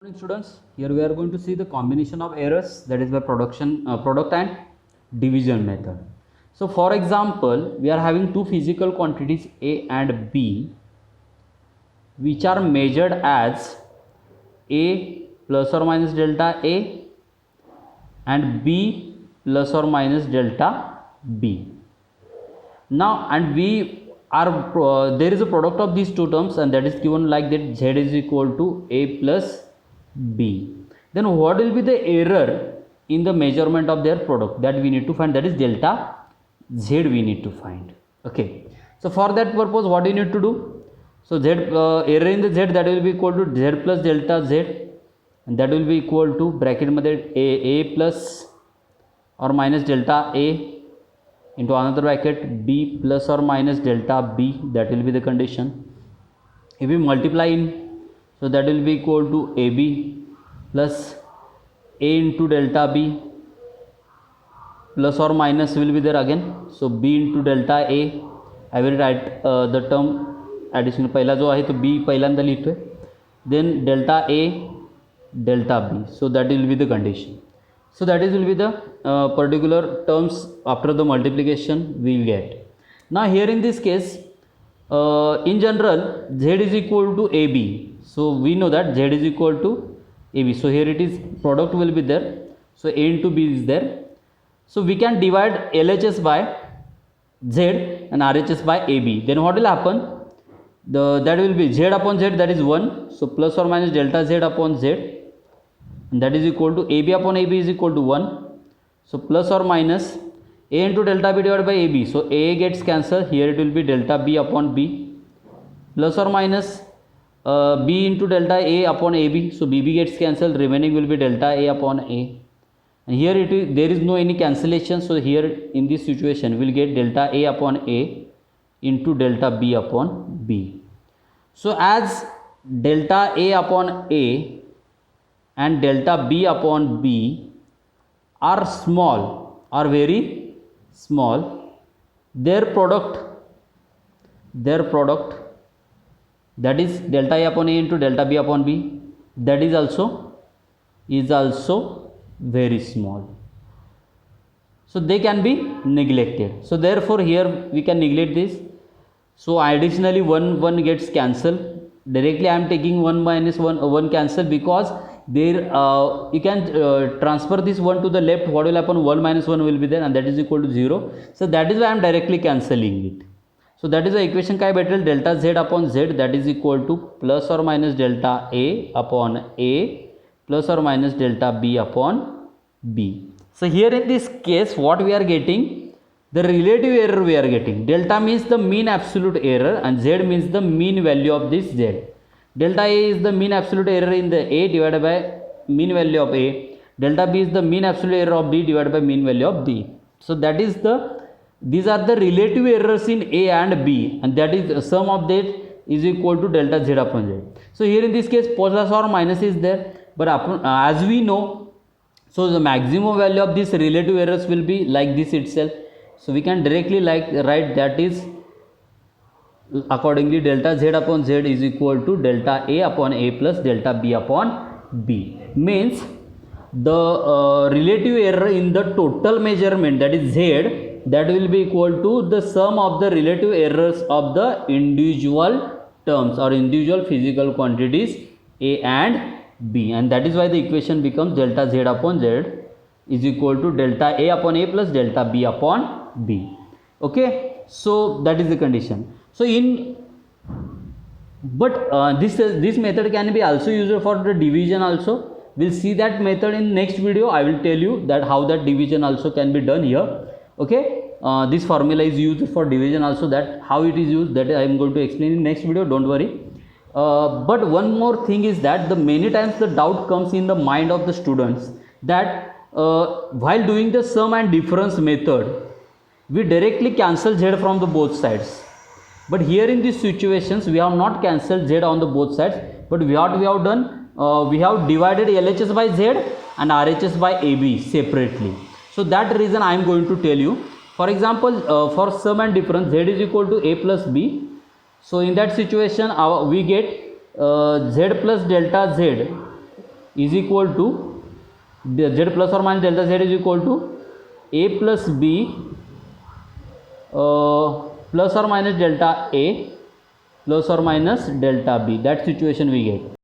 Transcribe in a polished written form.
Morning students, here we are going to see the combination of errors, that is by product and division method. So for example, we are having two physical quantities A and B which are measured as A plus or minus delta A and B plus or minus delta B. Now and we are there is a product of these two terms, and that is given like that: Z is equal to A plus B. Then what will be the error in the measurement of their product that we need to find? That is delta Z we need to find. Okay, so for that purpose what you need to do? So Z error in the Z, that will be equal to Z plus delta Z, and that will be equal to bracket मध्ये A plus or minus delta A into another bracket B plus or minus delta B. That will be the condition. If we multiply in, so that will be equal to AB plus A into delta B plus or minus will be there again. So B into delta A. I will write the term additional. पहिला जो आहे तो B पहिल्यांदा लिहितोय. Then delta A, delta B. So that will be the condition. So that is will be the particular terms after the multiplication we will get. Now here in this case, in general Z is equal to AB. So we know that Z is equal to AB. So here it is, product will be there. So A into B is there. So we can divide LHS by Z and RHS by AB. Then what will happen? That will be Z upon Z, that is 1. So plus or minus delta Z upon Z, and that is equal to AB upon AB is equal to 1. So plus or minus A into delta B divided by AB. So A gets cancelled. Here it will be delta B upon B, plus or minus B into delta A upon AB. So BB gets cancelled. Remaining will be delta A upon A. And here it is, there is no any cancellation. So here in this situation we will get delta A upon A into delta B upon B. So as delta A upon A and delta B upon B are small, are very small, their product, that is delta A upon A into delta B upon B, that is also very small. So they can be neglected. So therefore here we can neglect this. So additionally 1 gets cancelled. Directly I am taking 1 minus 1 cancel, because there you can transfer this 1 to the left. What will happen? 1 minus 1 will be there, and that is equal to 0. So that is why I am directly cancelling it. So that is the equation काय भेटेल? delta Z upon Z, that is equal to plus or minus delta A upon A plus or minus delta B upon B. So here in this case what we are getting? The relative error we are getting. Delta means the mean absolute error and Z means the mean value of this Z. Delta A is the mean absolute error in the A divided by mean value of A. Delta B is the mean absolute error of B divided by mean value of B. So that is these are the relative errors in A and B, and that is sum of that is equal to delta Z upon Z. So here in this case plus or minus is there, but as we know, so the maximum value of this relative errors will be like this itself. So we can directly write that is accordingly delta Z upon Z is equal to delta A upon A plus delta B upon B. Means the relative error in the total measurement, that is Z, that will be equal to the sum of the relative errors of the individual terms or individual physical quantities A and B, and that is why the equation becomes delta Z upon Z is equal to delta A upon A plus delta B upon B. Okay, so that is the condition. So this method can be also used for the division also. We'll see that method in next video. I will tell you that how that division also can be done here. Okay, this formula is used for division also, that how it is used, that I am going to explain in next video, don't worry. But one more thing is that the many times the doubt comes in the mind of the students that while doing the sum and difference method, we directly cancel Z from the both sides. But here in these situations we have not cancelled Z on the both sides, but what we have done, we have divided LHS by Z and RHS by AB separately. So that reason I am going to tell you. For example, for sum and difference, Z is equal to A plus B. So in that situation we get Z plus delta Z is equal to z plus or minus delta z is equal to a plus b plus or minus delta a plus or minus delta b. That situation we get.